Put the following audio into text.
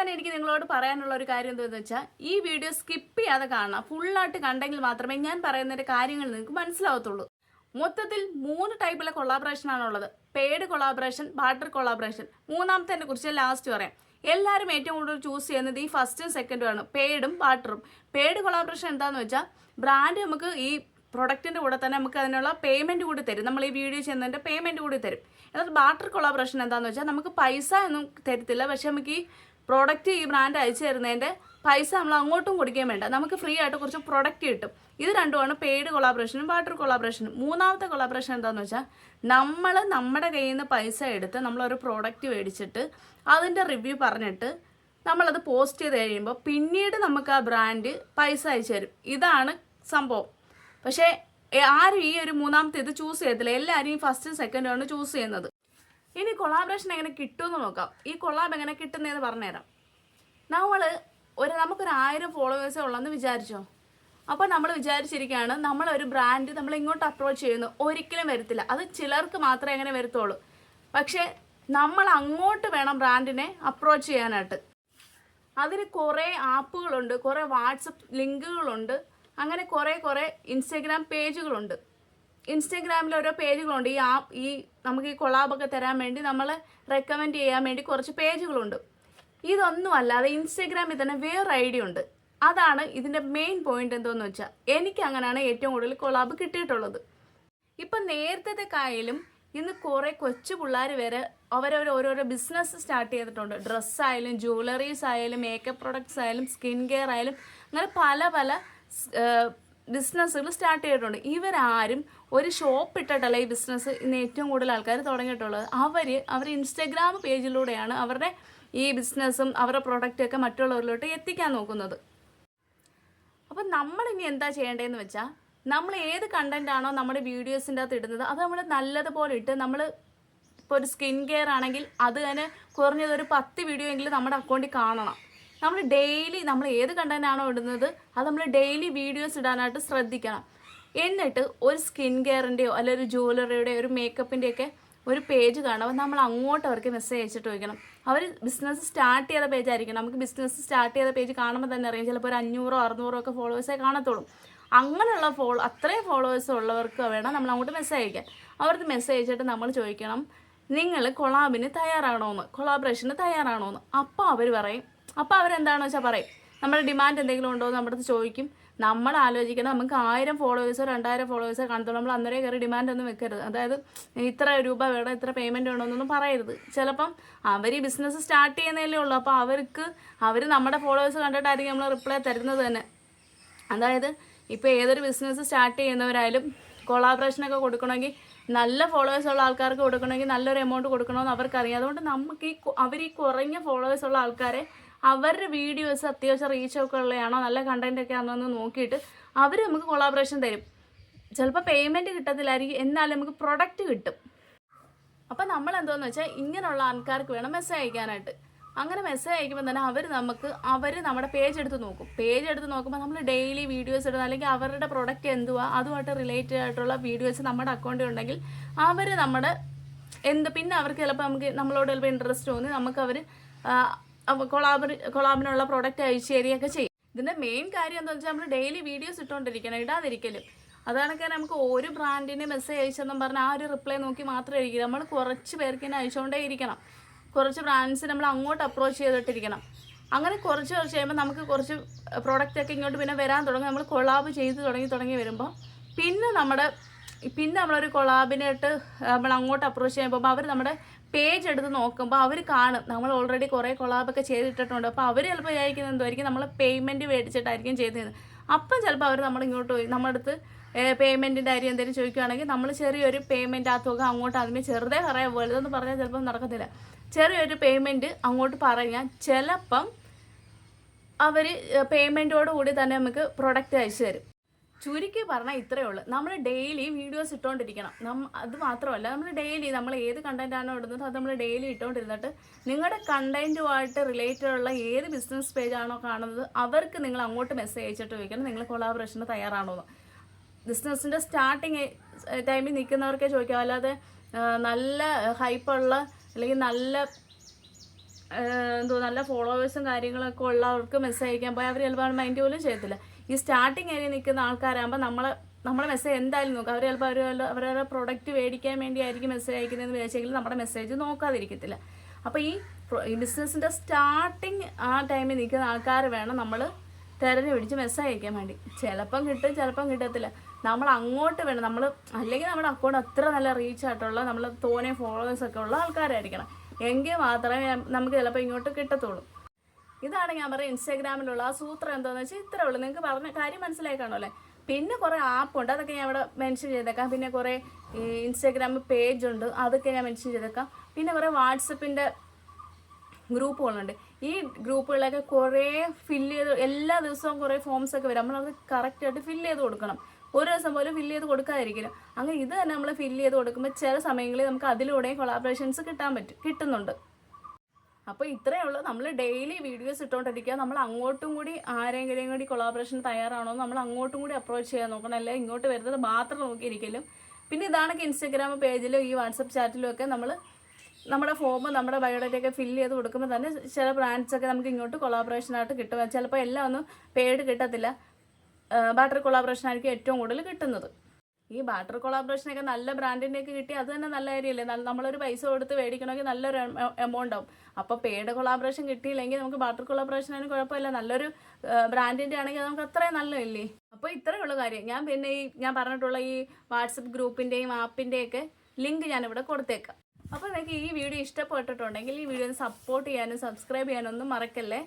തന്നെ എനിക്ക് നിങ്ങളോട് പറയാനുള്ള ഒരു കാര്യം എന്താണെന്ന് വെച്ചാൽ ഈ വീഡിയോ സ്കിപ്പ് ചെയ്യാതെ കാണണം. ഫുള്ളായിട്ട് കണ്ടെങ്കിൽ മാത്രമേ ഞാൻ പറയുന്നതിൻ്റെ കാര്യങ്ങൾ നിങ്ങൾക്ക് മനസ്സിലാവത്തുള്ളൂ. മൊത്തത്തിൽ 3 ടൈപ്പിലെ കൊളാബറേഷനാണുള്ളത്. Paid collaboration, barter collaboration. മൂന്നാമത്തെ കുറിച്ച് ലാസ്റ്റ് പറയാം. എല്ലാവരും ഏറ്റവും കൂടുതൽ ചൂസ് ചെയ്യുന്നത് ഈ ഫസ്റ്റും സെക്കൻഡും ആണ്, പെയ്ഡും ബാർട്ടറും. പെയ്ഡ് കൊളാബറേഷൻ എന്താണെന്ന് വെച്ചാൽ ബ്രാൻഡ് നമുക്ക് ഈ പ്രൊഡക്റ്റിൻ്റെ കൂടെ തന്നെ നമുക്ക് അതിനുള്ള പേയ്മെൻറ്റ് കൂടി തരും. നമ്മൾ ഈ വീഡിയോ ചെയ്യുന്നതിൻ്റെ പേയ്മെൻറ്റ് കൂടി തരും. എന്നാൽ ബാർട്ടർ കൊളാബറേഷൻ എന്താണെന്ന് വെച്ചാൽ നമുക്ക് പൈസ ഒന്നും തരത്തില്ല, പക്ഷെ നമുക്ക് ഈ പ്രോഡക്റ്റ് ഈ ബ്രാൻഡ് അയച്ചു തരുന്നതിൻ്റെ പൈസ നമ്മൾ അങ്ങോട്ടും കൊടുക്കുകയും വേണ്ട, നമുക്ക് ഫ്രീ ആയിട്ട് കുറച്ച് പ്രൊഡക്റ്റ് കിട്ടും. ഇത് രണ്ടുമാണ് പെയ്ഡ് കൊളാബറേഷനും ബാർട്ടർ കൊളാബറേഷനും. മൂന്നാമത്തെ കൊളാബറേഷൻ എന്താണെന്ന് വെച്ചാൽ നമ്മൾ നമ്മുടെ കയ്യിൽ നിന്ന് പൈസ എടുത്ത് നമ്മളൊരു പ്രോഡക്റ്റ് മേടിച്ചിട്ട് അതിൻ്റെ റിവ്യൂ പറഞ്ഞിട്ട് നമ്മളത് പോസ്റ്റ് ചെയ്ത് കഴിയുമ്പോൾ പിന്നീട് നമുക്ക് ആ ബ്രാൻഡ് പൈസ അയച്ചു തരും. ഇതാണ് സംഭവം. പക്ഷേ ആരും ഈ ഒരു മൂന്നാമത്തെ ഇത് ചൂസ് ചെയ്യത്തില്ല. എല്ലാവരും ഈ ഫസ്റ്റും സെക്കൻഡും ആണ് ചൂസ് ചെയ്യുന്നത്. ഇനി കൊളാബറേഷൻ എങ്ങനെ കിട്ടുമെന്ന് നോക്കാം. ഈ കൊളാബ് എങ്ങനെ കിട്ടുന്നതെന്ന് പറഞ്ഞുതരാം. നമുക്കൊരു 1000 ഫോളോവേഴ്സേ ഉള്ളെന്ന് വിചാരിച്ചോ. അപ്പോൾ നമ്മൾ വിചാരിച്ചിരിക്കുകയാണ് നമ്മളൊരു ബ്രാൻഡ് നമ്മൾ ഇങ്ങോട്ട് അപ്രോച്ച് ചെയ്യുന്നു. ഒരിക്കലും വരത്തില്ല. അത് ചിലർക്ക് മാത്രമേ അങ്ങനെ വരത്തുള്ളൂ. പക്ഷേ നമ്മൾ അങ്ങോട്ട് വേണം ബ്രാൻഡിനെ അപ്രോച്ച് ചെയ്യാനായിട്ട്. അതിന് കുറേ ആപ്പുകളുണ്ട്, കുറേ വാട്സപ്പ് ലിങ്കുകളുണ്ട്, അങ്ങനെ കുറേ ഇൻസ്റ്റഗ്രാം പേജുകളുണ്ട്. ഇൻസ്റ്റഗ്രാമിൽ ഓരോ പേജുകളുണ്ട്. ഈ നമുക്ക് ഈ കൊളാബൊക്കെ തരാൻ വേണ്ടി നമ്മളെ റെക്കമെൻഡ് ചെയ്യാൻ വേണ്ടി കുറച്ച് പേജുകളുണ്ട്. ഇതൊന്നും അല്ലാതെ ഇൻസ്റ്റഗ്രാമിൽ തന്നെ വേറെ ഐഡിയ ഉണ്ട്. അതാണ് ഇതിൻ്റെ മെയിൻ പോയിന്റ്. എന്തോന്ന് വെച്ചാൽ എനിക്ക് അങ്ങനെയാണ് ഏറ്റവും കൂടുതൽ കൊളാബ് കിട്ടിയിട്ടുള്ളത്. ഇപ്പം നേരത്തെ കായാലും ഇന്ന് കുറേ കൊച്ചു പിള്ളേർ വരെ ഓരോരോ ബിസിനസ് സ്റ്റാർട്ട് ചെയ്തിട്ടുണ്ട്. ഡ്രസ്സായാലും ജ്വല്ലറീസ് ആയാലും മേക്കപ്പ് പ്രൊഡക്ട്സ് ആയാലും സ്കിൻ കെയർ ആയാലും അങ്ങനെ പല ബിസിനസ്സുകൾ സ്റ്റാർട്ട് ചെയ്തിട്ടുണ്ട്. ഇവരാരും ഒരു ഷോപ്പ് ഇട്ടിട്ടല്ല ഈ ബിസിനസ് ഇന്ന് ഏറ്റവും കൂടുതൽ ആൾക്കാർ തുടങ്ങിയിട്ടുള്ളത്. അവർ ഇൻസ്റ്റഗ്രാം പേജിലൂടെയാണ് അവരുടെ ഈ ബിസിനസ്സും അവരുടെ പ്രൊഡക്റ്റൊക്കെ മറ്റുള്ളവരിലോട്ട് എത്തിക്കാൻ നോക്കുന്നത്. അപ്പം നമ്മളിനി എന്താ ചെയ്യേണ്ടതെന്ന് വെച്ചാൽ നമ്മൾ ഏത് കണ്ടൻ്റ് ആണോ നമ്മുടെ വീഡിയോസിൻ്റെ അകത്ത് ഇടുന്നത് അത് നമ്മൾ നല്ലതുപോലെ ഇട്ട് ഇപ്പോൾ ഒരു സ്കിൻ കെയർ ആണെങ്കിൽ അത് തന്നെ കുറഞ്ഞതൊരു 10 വീഡിയോ എങ്കിലും നമ്മുടെ അക്കൗണ്ടിൽ കാണണം. നമ്മൾ ഡെയിലി നമ്മൾ ഏത് കണ്ടൻ്റ് ആണോ ഇടുന്നത് അത് നമ്മൾ ഡെയിലി വീഡിയോസ് ഇടാനായിട്ട് ശ്രദ്ധിക്കണം. എന്നിട്ട് ഒരു സ്കിൻ കെയറിൻ്റെയോ അല്ലെങ്കിൽ ഒരു ജ്വല്ലറിയുടെയോ ഒരു മേക്കപ്പിൻ്റെയൊക്കെ ഒരു പേജ് കാണുമ്പോൾ നമ്മൾ അങ്ങോട്ട് അവർക്ക് മെസ്സേജ് അയച്ചിട്ട് ചോദിക്കണം. അവർ ബിസിനസ് സ്റ്റാർട്ട് ചെയ്ത പേജായിരിക്കും. നമുക്ക് ബിസിനസ് സ്റ്റാർട്ട് ചെയ്ത പേജ് കാണുമ്പോൾ തന്നെ അറിയാം ചിലപ്പോൾ ഒരു 500-600 ഒക്കെ ഫോളോവേഴ്സേ കാണത്തുള്ളൂ. അങ്ങനെയുള്ള അത്രയും ഫോളോവേഴ്സ് ഉള്ളവർക്ക് വേണം നമ്മൾ അങ്ങോട്ട് മെസ്സേജ് അയക്കാൻ. അവർക്ക് മെസ്സേജ് അയച്ചിട്ട് നമ്മൾ ചോദിക്കണം നിങ്ങൾ കൊളാബറേഷന് തയ്യാറാണോന്ന്. അപ്പോൾ അവർ പറയും. അപ്പോൾ അവരെന്താണെന്ന് വെച്ചാൽ പറയും നമ്മുടെ ഡിമാൻഡ് എന്തെങ്കിലും ഉണ്ടോ എന്ന് നമ്മുടെ അടുത്ത് ചോദിക്കും. നമ്മൾ ആലോചിക്കണം നമുക്ക് 1000 ഫോളോവേഴ്സോ 2000 ഫോളോവേഴ്സോ കാണത്തുള്ളൂ. നമ്മൾ അന്നേരം കയറി ഡിമാൻഡ് ഒന്നും വെക്കരുത്. അതായത് ഇത്ര രൂപ വേണം, ഇത്ര പേയ്മെൻറ്റ് വേണമെന്നൊന്നും പറയരുത്. ചിലപ്പം അവർ ഈ ബിസിനസ് സ്റ്റാർട്ട് ചെയ്യുന്നതല്ലേ ഉള്ളൂ. അപ്പോൾ അവർ നമ്മുടെ ഫോളോവേഴ്സ് കണ്ടിട്ടായിരിക്കും നമ്മൾ റിപ്ലൈ തരുന്നത് തന്നെ. അതായത് ഇപ്പോൾ ഏതൊരു ബിസിനസ് സ്റ്റാർട്ട് ചെയ്യുന്നവരായാലും കൊളാബറേഷനൊക്കെ കൊടുക്കണമെങ്കിൽ നല്ല ഫോളോവേഴ്സ് ഉള്ള ആൾക്കാർക്ക് കൊടുക്കണമെങ്കിൽ നല്ലൊരു എമൗണ്ട് കൊടുക്കണമെന്ന് അവർക്കറിയാം. അതുകൊണ്ട് നമുക്ക് ഈ കുറഞ്ഞ ഫോളോവേഴ്സ് ഉള്ള ആൾക്കാരെ അവരുടെ വീഡിയോസ് അത്യാവശ്യം റീച്ചൊക്കെ ഉള്ളതാണോ നല്ല കണ്ടൻറ്റൊക്കെ ആണോ എന്ന് നോക്കിയിട്ട് അവർ നമുക്ക് കൊളാബറേഷൻ തരും. ചിലപ്പോൾ പേയ്മെൻറ്റ് കിട്ടത്തില്ലായിരിക്കും, എന്നാലും നമുക്ക് പ്രൊഡക്റ്റ് കിട്ടും. അപ്പോൾ നമ്മൾ എന്തോന്ന് വെച്ചാൽ ഇങ്ങനെയുള്ള ആൾക്കാർക്ക് വേണം മെസ്സേജ് അയക്കാനായിട്ട്. അങ്ങനെ മെസ്സേജ് അയക്കുമ്പോൾ തന്നെ അവർ നമ്മുടെ പേജ് എടുത്ത് നോക്കും. പേജ് എടുത്ത് നോക്കുമ്പോൾ നമ്മൾ ഡെയിലി വീഡിയോസ് ഇടുന്ന അല്ലെങ്കിൽ അവരുടെ പ്രൊഡക്റ്റ് എന്തുവാ അതുമായിട്ട് റിലേറ്റഡ് ആയിട്ടുള്ള വീഡിയോസ് നമ്മുടെ അക്കൗണ്ടിൽ ഉണ്ടെങ്കിൽ അവർ പിന്നെ അവർക്ക് ചിലപ്പോൾ നമ്മളോട് ചിലപ്പോൾ ഇൻട്രസ്റ്റ് തോന്നി അവർ കൊളാബിനുള്ള പ്രോഡക്റ്റ് അയച്ചു തരികയൊക്കെ ചെയ്യും. ഇതിൻ്റെ മെയിൻ കാര്യം എന്താണെന്ന് വെച്ചാൽ നമ്മൾ ഡെയിലി വീഡിയോസ് ഇട്ടുകൊണ്ടിരിക്കണം, ഇടാതിരിക്കലും. അതാണെങ്കിൽ നമുക്ക് ഒരു ബ്രാൻഡിന് മെസ്സേജ് അയച്ചെന്നും പറഞ്ഞാൽ ആ ഒരു റിപ്ലൈ നോക്കി മാത്രമേ ഇരിക്കും. നമ്മൾ കുറച്ച് പേർക്ക് തന്നെ അയച്ചുകൊണ്ടേ ഇരിക്കണം. കുറച്ച് ബ്രാൻഡ്സ് നമ്മൾ അങ്ങോട്ട് അപ്രോച്ച് ചെയ്തിട്ടിരിക്കണം. അങ്ങനെ കുറച്ച് കഴിയുമ്പോൾ നമുക്ക് കുറച്ച് പ്രോഡക്റ്റൊക്കെ ഇങ്ങോട്ട് പിന്നെ വരാൻ തുടങ്ങും. നമ്മൾ കൊളാബ് ചെയ്ത് തുടങ്ങി വരുമ്പോൾ പിന്നെ നമ്മളൊരു കൊളാബിനായിട്ട് നമ്മൾ അങ്ങോട്ട് അപ്രോച്ച് ചെയ്യുമ്പോൾ അവർ നമ്മുടെ പേജ് എടുത്ത് നോക്കുമ്പോൾ അവർ കാണും നമ്മൾ ഓൾറെഡി കുറേ കൊളാബൊക്കെ ചെയ്തിട്ടുണ്ട്. അപ്പോൾ അവർ ചിലപ്പോൾ വിചാരിക്കുന്നത് എന്തായിരിക്കും നമ്മൾ പേയ്മെൻറ്റ് മേടിച്ചിട്ടായിരിക്കും ചെയ്തത്. അപ്പം ചിലപ്പോൾ അവർ നമ്മളിങ്ങോട്ട് പോയി നമ്മുടെ അടുത്ത് പേയ്മെൻറ്റിൻ്റെ കാര്യം എന്തെങ്കിലും ചോദിക്കുകയാണെങ്കിൽ നമ്മൾ ചെറിയൊരു പേയ്മെൻറ്റ് ആ തുക അങ്ങോട്ട് ആദ്യമേ ചെറുതേ പറയാൻ വലുതെന്ന് പറഞ്ഞാൽ ചിലപ്പം നടക്കത്തില്ല. ചെറിയൊരു പേയ്മെൻറ്റ് അങ്ങോട്ട് പറഞ്ഞാൽ ചിലപ്പം അവർ പേയ്മെൻറ്റോട് കൂടി തന്നെ നമുക്ക് പ്രൊഡക്റ്റ് അയച്ചു തരും. ചുരുക്കി പറഞ്ഞാൽ ഇത്രയേ ഉള്ളൂ. നമ്മൾ ഡെയിലി വീഡിയോസ് ഇട്ടുകൊണ്ടിരിക്കണം. അത് മാത്രമല്ല നമ്മൾ ഏത് കണ്ടൻറ്റാണോ ഇടുന്നത് അത് നമ്മൾ ഡെയിലി ഇട്ടുകൊണ്ടിരുന്നിട്ട് നിങ്ങളുടെ കണ്ടൻറ്റുമായിട്ട് റിലേറ്റഡ് ഉള്ള ഏത് ബിസിനസ് പേജാണോ കാണുന്നത് അവർക്ക് നിങ്ങൾ അങ്ങോട്ട് മെസ്സേജ് അയച്ചിട്ട് ചോദിക്കണം നിങ്ങൾ കൊളാബറേഷന് തയ്യാറാണോ എന്ന്. ബിസിനസ്സിൻ്റെ സ്റ്റാർട്ടിങ് ടൈമിൽ നിൽക്കുന്നവർക്കേ ചോദിക്കാം. അല്ലാതെ നല്ല ഹൈപ്പുള്ള അല്ലെങ്കിൽ നല്ല എന്തോ നല്ല ഫോളോവേഴ്സും കാര്യങ്ങളൊക്കെ ഉള്ളവർക്ക് മെസ്സേജ് അയക്കാൻ പോയി അവർ ചിലപ്പോൾ മൈൻഡ് പോലും ചെയ്യത്തില്ല. ഈ സ്റ്റാർട്ടിങ് ഏരിയ നിൽക്കുന്ന ആൾക്കാരാകുമ്പോൾ നമ്മളെ മെസ്സേജ് എന്തായാലും നോക്കുക. അവർ ചിലപ്പോൾ അവരുടെ പ്രൊഡക്റ്റ് മേടിക്കാൻ വേണ്ടിയായിരിക്കും മെസ്സേജ് അയക്കുന്നതെന്ന് വിചാരിച്ചെങ്കിൽ നമ്മുടെ മെസ്സേജ് നോക്കാതിരിക്കത്തില്ല. അപ്പോൾ ഈ ബിസിനസ്സിൻ്റെ സ്റ്റാർട്ടിങ് ആ ടൈമിൽ നിൽക്കുന്ന ആൾക്കാർ വേണം നമ്മൾ തിരഞ്ഞു പിടിച്ച് മെസ്സേജ് അയക്കാൻ വേണ്ടി. ചിലപ്പം കിട്ടും, ചിലപ്പം കിട്ടത്തില്ല. നമ്മൾ അങ്ങോട്ട് വേണം. അല്ലെങ്കിൽ നമ്മുടെ അക്കൗണ്ട് അത്ര നല്ല റീച്ച് ആയിട്ടുള്ള നമ്മൾ തോനെ ഫോളോവേഴ്സൊക്കെ ഉള്ള ആൾക്കാരായിരിക്കണം. എങ്കിൽ മാത്രമേ നമുക്ക് ചിലപ്പോൾ ഇങ്ങോട്ട് കിട്ടത്തുള്ളൂ. ഇതാണ് ഞാൻ പറയുക ഇൻസ്റ്റാഗ്രാമിലുള്ള ആ സൂത്രം എന്താണെന്ന് വെച്ചാൽ ഇത്രേ ഉള്ളൂ. നിങ്ങൾക്ക് പറഞ്ഞ കാര്യം മനസ്സിലായി കാണുമല്ലേ. പിന്നെ കുറേ ആപ്പുണ്ട്, അതൊക്കെ ഞാൻ ഇവിടെ മെൻഷൻ ചെയ്തേക്കാം. പിന്നെ കുറേ ഇൻസ്റ്റാഗ്രാം പേജുണ്ട്, അതൊക്കെ ഞാൻ മെൻഷൻ ചെയ്തേക്കാം. പിന്നെ കുറേ വാട്സപ്പിൻ്റെ ഗ്രൂപ്പുകളുണ്ട്. ഈ ഗ്രൂപ്പുകളൊക്കെ കുറേ ഫില്ല് ചെയ്ത് എല്ലാ ദിവസവും കുറേ ഫോംസൊക്കെ വരും. നമ്മളത് കറക്റ്റായിട്ട് ഫില്ല് ചെയ്ത് കൊടുക്കണം. ഒരു ദിവസം പോലും ഫില്ല് ചെയ്ത് കൊടുക്കാതിരിക്കില്ല. അങ്ങനെ ഇത് തന്നെ നമ്മൾ ഫില്ല് ചെയ്ത് കൊടുക്കുമ്പോൾ ചില സമയങ്ങളിൽ നമുക്ക് അതിലൂടെയും കൊളാബറേഷൻസ് കിട്ടുന്നുണ്ട്. അപ്പോൾ ഇത്രയേ ഉള്ളൂ. നമ്മൾ ഡെയിലി വീഡിയോസ് ഇട്ടുകൊണ്ടിരിക്കുക. നമ്മൾ അങ്ങോട്ടും കൂടി ആരെങ്കിലും കൂടി കൊളാബറേഷൻ തയ്യാറാണോ നമ്മൾ അങ്ങോട്ടും കൂടി അപ്രോച്ച് ചെയ്യാൻ നോക്കണം. അല്ലെ ഇങ്ങോട്ട് വരുന്നത് മാത്രം നോക്കിയിരിക്കലും. പിന്നെ ഇതാണെങ്കിൽ ഇൻസ്റ്റാഗ്രാം പേജിലും ഈ വാട്സപ്പ് ചാറ്റിലും ഒക്കെ നമ്മുടെ ഫോം നമ്മുടെ ബയോഡേറ്റയൊക്കെ ഫില്ല് ചെയ്ത് കൊടുക്കുമ്പോൾ തന്നെ ചില ബ്രാൻഡ്സൊക്കെ നമുക്ക് ഇങ്ങോട്ട് കൊളാബറേഷനായിട്ട് കിട്ടും. ചിലപ്പോൾ എല്ലാം ഒന്നും പെയ്ഡ് കിട്ടത്തില്ല. ബാട്ടർ കൊളാബറേഷൻ ആയിരിക്കും ഏറ്റവും കൂടുതൽ കിട്ടുന്നത്. ഈ ബാട്ടർ കൊളാബറേഷനൊക്കെ നല്ല ബ്രാൻഡിൻ്റെയൊക്കെ കിട്ടി അത് തന്നെ നല്ല കാര്യമല്ലേ. നമ്മളൊരു പൈസ കൊടുത്ത് മേടിക്കണമെങ്കിൽ നല്ലൊരു എമൗണ്ട് ആവും. അപ്പോൾ പെയ്ഡ് കൊളാബറേഷൻ കിട്ടിയില്ലെങ്കിൽ നമുക്ക് ബാട്ടർ കൊളാബറേഷൻ ആണെങ്കിൽ കുഴപ്പമില്ല. നല്ലൊരു ബ്രാൻഡിൻ്റെ ആണെങ്കിൽ നമുക്ക് അത്രയും നല്ലതല്ലേ. അപ്പോൾ ഇത്രയേ ഉള്ളൂ കാര്യം. ഞാൻ പറഞ്ഞിട്ടുള്ള ഈ വാട്സപ്പ് ഗ്രൂപ്പിൻ്റെയും ആപ്പിൻ്റെയൊക്കെ ലിങ്ക് ഞാനിവിടെ കൊടുത്തേക്കാം. അപ്പോൾ നിങ്ങൾക്ക് ഈ വീഡിയോ ഇഷ്ടപ്പെട്ടിട്ടുണ്ടെങ്കിൽ ഈ വീഡിയോ സപ്പോർട്ട് ചെയ്യാനും സബ്സ്ക്രൈബ് ചെയ്യാനൊന്നും മറക്കല്ലേ.